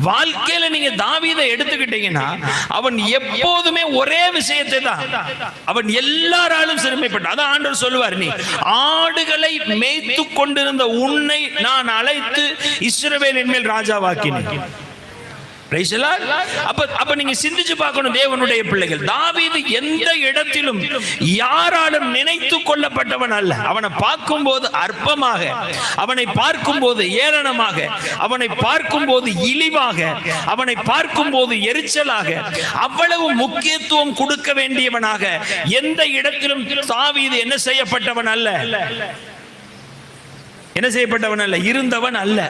வாழ்க்கையில நீங்க தாவீதை எடுத்துக்கிட்டீங்கன்னா அவன் எப்போதுமே ஒரே விஷயத்தை தான், அவன் எல்லாராலும் சிறுமைப்பட்டான். அதான் ஆண்டவர் சொல்லுவார், நீ ஆடுகளை மேய்த்து கொண்டிருந்த உன்னை நான் அழைத்து இஸ்ரவேலின் மேல் ராஜாவாக்கினேன். அப்ப நீங்க சிந்திச்சு பார்க்கணும், தேவனுடைய பிள்ளைகள், தாவீது எந்த இடத்திலும் யாராலும் நினைத்து கொள்ளப்பட்டவன் அல்ல. அவனை பார்க்கும் போது அற்பமாக, அவனை பார்க்கும் போது ஏளனமாக, அவனை பார்க்கும் போது இழிவாக, அவனை பார்க்கும் போது எரிச்சலாக, அவ்வளவு முக்கியத்துவம் கொடுக்க வேண்டியவனாக எந்த இடத்திலும் தாவீது என்ன செய்யப்பட்டவன் அல்ல, என்ன செய்யப்பட்டவன் அல்ல, இருந்தவன் அல்ல.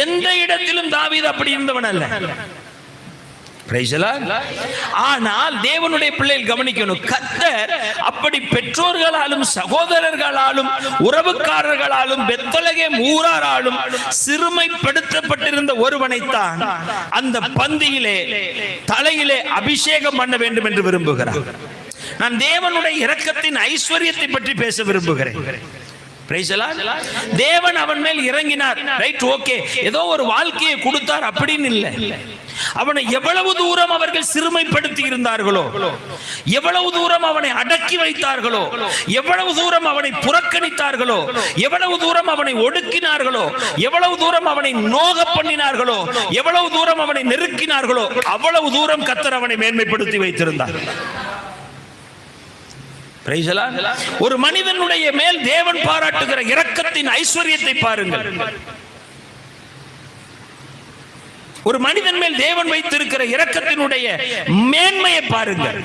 எந்த இடத்திலும் தாவீது அப்படி இருந்தவன் அல்ல. ஆனால் தேவனுடைய பிள்ளைகள் கவனிக்கணும், கர்த்தர் அப்படி பெற்றோர்களாலும் சகோதரர்களாலும் உறவுக்காரர்களாலும் பெத்லகேம் ஊராராலும் சிறுமைப்படுத்தப்பட்டிருந்த ஒருவனைத்தான் அந்த பந்தியிலே தலையிலே அபிஷேகம் பண்ண வேண்டும் என்று விரும்புகிறார். நான் தேவனுடைய இரக்கத்தின் ஐஸ்வர்யத்தை பற்றி பேச விரும்புகிறேன். தேவன் அவன் மேல் இறங்கினார், ரைட், ஓகே, ஏதோ ஒரு வாழ்க்கையை கொடுத்தார் அப்படின்னு இல்லை. அவனை எவ்வளவு தூரம் அவர்கள் சிறுமைப்படுத்தி இருந்தார்களோ, எவ்வளவு தூரம் அவனை அடக்கி வைத்தார்களோ, எவ்வளவு தூரம் அவனை புறக்கணித்தார்களோ, எவ்வளவு தூரம் அவனை ஒடுக்கினார்களோ, எவ்வளவு தூரம் அவனை நோக பண்ணினார்களோ, எவ்வளவு தூரம் அவனை நெருக்கினார்களோ, அவ்வளவு தூரம் கர்த்தர் அவனை மேன்மைப்படுத்தி வைத்திருந்தார். ஒரு மனிதனுடைய மேல் தேவன் பாராட்டுகிற இரக்கத்தின் ஐஸ்வர்யத்தை பாருங்கள். ஒரு மனிதன் மேல் தேவன் வைத்திருக்கிற இரக்கத்தினுடைய மேன்மையை பாருங்கள்.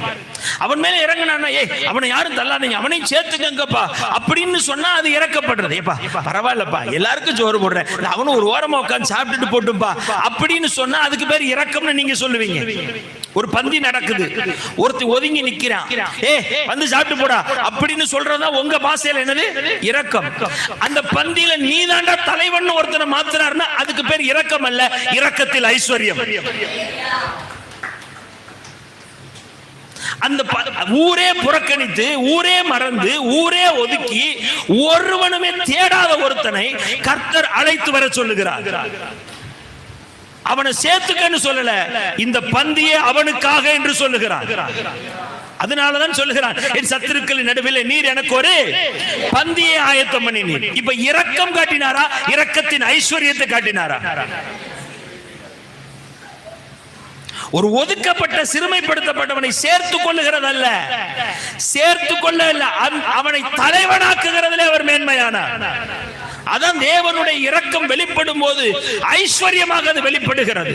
அவன் மேல இறங்கினானா, அவனை யாரும் தள்ளாதீங்க, அவனை சேர்த்துக்கங்கப்பா அப்படின்னு சொன்னா அது இறக்கப்படுறது. ஏப்பா பரவாயில்லப்பா, எல்லாருக்கும் சோறு போடுறேன், அவனும் ஒரு ஓரமா உட்கார்ந்து சாப்பிட்டுட்டு போட்டும்பா அப்படின்னு சொன்னா அதுக்கு பேர் இரக்கம்னு நீங்க சொல்லுவீங்க. ஒரு பந்தி நடக்குது, ஒருத்தி ஒதுங்கி நிக்கிறான், வந்து சாப்பிட்டு போடா அப்படின்னு சொல்றதா உங்க பாஷையில என்னது, இரக்கம். அந்த பந்தியில நீதாண்டா தலைவன் ஒருத்தனை மாத்தினார்னா அதுக்கு பேர் இரக்கம் அல்ல, இரக்கத்தில் ஐஸ்வர்யம். அந்த ஊரே புறக்கணித்து, ஊரே மறந்து, ஊரே ஒதுக்கி, ஒருவனுமே தேடாத ஒருத்தனை கர்த்தர் அழைத்து வர சொல்லுகிறார். அவனை சேர்த்துக்கன்னு சொல்லல, இந்த பந்தியே அவனுக்காக என்று சொல்லுகிறார். அதனாலதான் சொல்லுகிறான், என் சத்துருக்களின் நடுவில் நீர் எனக்கு ஒரு பந்தியை ஆயத்தம் பண்ணினீர். இப்ப இரக்கம் காட்டினாரா, இரக்கத்தின் ஐஸ்வர்யத்தை காட்டினாரா? ஒரு ஒதுக்கப்பட்ட சிறுமைப்படுத்தப்பட்டவனை சேர்த்துக் கொள்ளுகிறதல்ல, சேர்த்துக் கொள்ள அவனை தலைவனாக்குகிறதிலே அவர் மேன்மையானார். அதான் தேவனுடைய இரக்கம் வெளிப்படும் போது ஐஸ்வர்யமாக அது வெளிப்படுகிறது.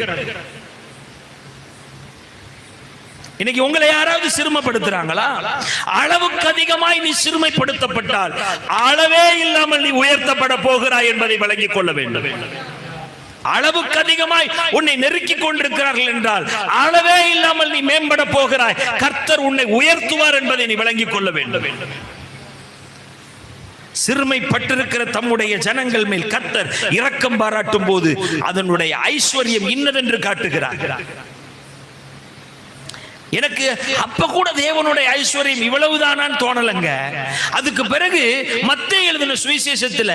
இன்னைக்கு உங்களை யாராவது சிறுமைப்படுத்துறாங்களா? அளவுக்கு அதிகமாய் நீ சிறுமைப்படுத்தப்பட்டால் அளவே இல்லாமல் நீ உயர்த்தப்பட போகிறாய் என்பதை விளங்கிக் கொள்ள வேண்டும். அளவுக்கு அதிகமாய் உன்னை நெருக்கி கொண்டிருக்கிறார்கள் என்றால் அளவே இல்லாமல் நீ மேம்பட போகிறாய். கர்த்தர் உன்னை உயர்த்துவார் என்பதை நீ விளங்கிக் கொள்ள வேண்டும். சிறுமைப்பட்டிருக்கிற தம்முடைய ஜனங்கள் மேல் கர்த்தர் இரக்கம் பாராட்டும் போது அதனுடைய ஐஸ்வர்யம் இன்னதென்று காட்டுகிறார். எனக்கு அப்ப கூட தேவனுடைய ஐஸ்வர்யம் இவ்வளவுதானான்னு தோணலங்க. அதுக்கு பிறகு மத்தேயு எழுதின சுவிசேஷத்துல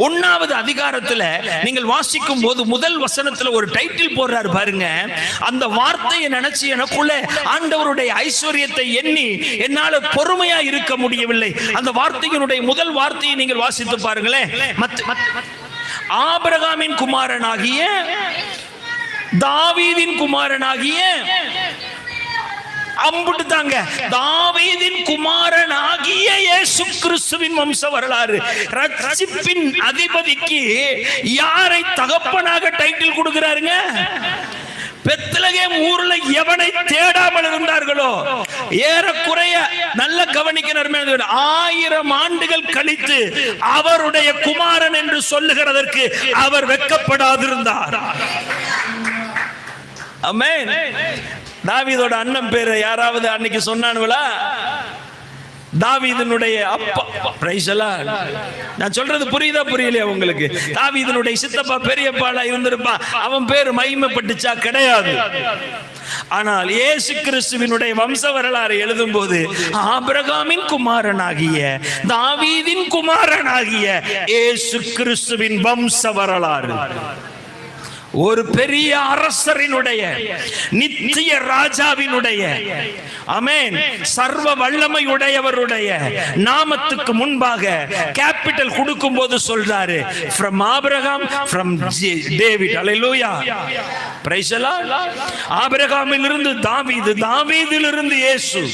1வது அதிகாரத்துல நீங்கள் வாசிக்கும் போது முதல் வசனத்துல ஒரு டைட்டில் போடுறாரு பாருங்க. அந்த வார்த்தையை நினைச்சு எனக்குள்ள ஆண்டவருடைய ஐஸ்வர்யத்தை எண்ணி என்னால பொறுமையா இருக்க முடியவில்லை. அந்த வார்த்தையினுடைய முதல் வார்த்தையை நீங்கள் வாசித்து பாருங்களேன். ஆபிரகாமின் குமாரனாகிய தாவீதின் குமாரனாகிய, அம்புட்டுதாங்க, தாவீதின் குமாரனாகிய இயேசு கிறிஸ்துவின் வம்ச வரலாறு. ரட்சிப்பின் அதிபதிக்கு யாரை தகப்பனாக டைட்டில் கொடுக்கிறாருங்க? பெத்லகேம் ஊர்ல எவனை தேடாமல் இருந்தார்களோ, ஏறக்குறைய நல்ல கவனிக்கிறார், 1000 ஆண்டுகள் கழித்து அவருடைய குமாரன் என்று சொல்லுகிறதற்கு அவர் வெட்கப்படாதிருந்தார். ஆமென். தாவீதோட அண்ணன் பேரு யாராவது அன்னைக்கு சொன்னானுங்களா? தாவீதினுடைய அப்பா. பிரைஸ் எல்லாம். நான் சொல்றது புரியுதா புரியலையா உங்களுக்கு? தாவீதினுடைய சித்தப்பா பெரியப்பாளா இருந்திருப்பா, அவன் பேரு மகிமைப்பட்டுச்சா? கிடையாது. ஆனால் இயேசு கிறிஸ்துவினுடைய வம்ச வரலாறு எழுதும் போது ஆபிரகாமின் குமாரனாகிய தாவீதின் குமாரனாகிய இயேசு கிறிஸ்துவின் வம்ச வரலாறு, ஒரு பெரிய அரசரினுடைய, நித்திய ராஜாவினுடைய, ஆமென், சர்வ வல்லமை உடையவருடைய நாமத்துக்கு முன்பாக கேபிட்டல் கொடுக்கும் போது சொல்றாரு, from Abraham, from David. அல்லேலூயா, பிரைஸ் தி லார்ட். ஆபிரகாமிலிருந்து தாவீது, தாவீதிலிருந்து இயேசு.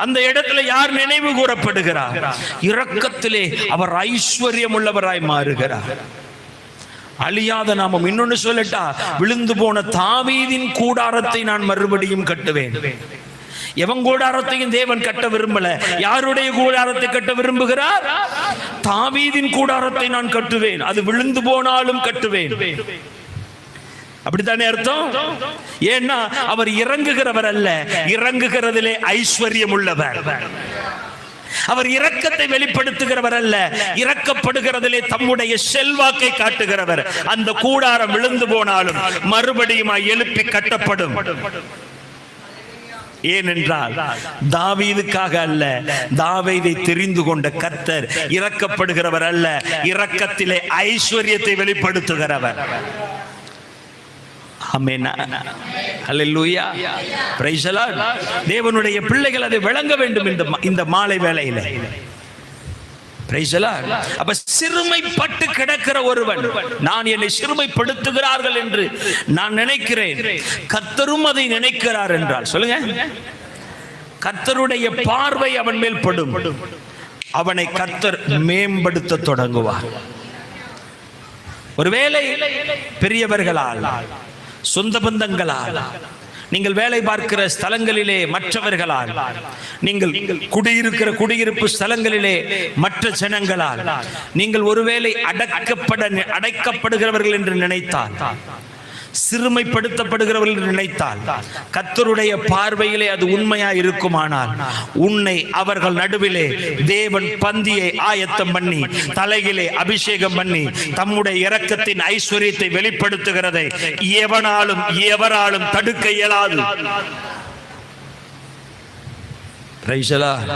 அந்த இடத்துல யார் நினைவு கூறப்படுகிறார்? இரக்கத்திலே அவர் ஐஸ்வர்யம் உள்ளவராய் மாறுகிறார். அழியாத நாமம். இன்னொன்னு சொல்லட்டா, விழுந்து போன தாவீதின் கூடாரத்தை நான் மறுபடியும் கட்டுவேன். எவன் கூடாரத்தையும் தேவன் கட்ட விரும்பல. யாருடைய கூடாரத்தை கட்ட விரும்புகிறார்? தாவீதின் கூடாரத்தை நான் கட்டுவேன். அது விழுந்து போனாலும் கட்டுவேன். அப்படித்தானே அர்த்தம்? ஏன்னா அவர் இறங்குகிறவர் அல்ல, இறங்குகிறதிலே ஐஸ்வர்யம் உள்ளவர். அவர் இரக்கத்தை வெளிப்படுத்துகிறவர் அல்ல, இரக்கப்படுகிறதிலே தம்முடைய செல்வாக்கை காட்டுகிறவர். அந்த கூடாரம் விழுந்து போனாலும் மறுபடியும் எழுப்பி கட்டப்படும். ஏனென்றால் தாவீதுக்காக அல்ல, தாவீதை தெரிந்து கொண்ட கர்த்தர் இரக்கப்படுகிறவர் அல்ல, இரக்கத்திலே ஐஸ்வர்யத்தை வெளிப்படுத்துகிறவர். ஆமென், அல்லேலூயா, பிரைஸ் தி லார்ட். தேவனுடைய பிள்ளைகள் அதை விளங்க வேண்டும் இந்த மாலை வேளையிலே. Price the Lord. அப்ப சிறுமைப்பட்டு கிடக்கிற ஒருவன், நான் என்னை சிறுமைப்படுத்துகிறார்கள் என்று நான் நினைக்கிறேன், கர்த்தரும் அதை நினைக்கிறார் என்றால், சொல்லுங்க, கர்த்தருடைய பார்வை அவன் மேல் படும், அவனை கர்த்தர் மேம்படுத்த தொடங்குவார். ஒருவேளை பெரியவர்களால், சொந்த பந்தங்களால், நீங்கள் வேலை பார்க்கிற ஸ்தலங்களிலே மற்றவர்களால், நீங்கள் குடியிருக்கிற குடியிருப்பு ஸ்தலங்களிலே மற்ற ஜனங்களால், நீங்கள் ஒருவேளை அடைக்கப்படுகிறவர்கள் என்று நினைத்தால், சிறுமைப்படுத்தப்படுகிறவர்கள் என்று நினைத்தால், கர்த்தருடைய பார்வையிலே அது உண்மையா இருக்குமானால், உன்னை அவர்கள் நடுவிலே தேவன் பந்தியை ஆயத்தம் பண்ணி, தலையிலே அபிஷேகம் பண்ணி, தம்முடைய இரக்கத்தின் ஐஸ்வர்யத்தை வெளிப்படுத்துகிறதை எவராலும் தடுக்க இயலாது. Praise the Lord.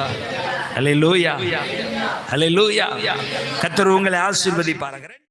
அல்லேலூயா, அல்லேலூயா. கர்த்தர் உங்களை ஆசீர்வதிப்பாராக.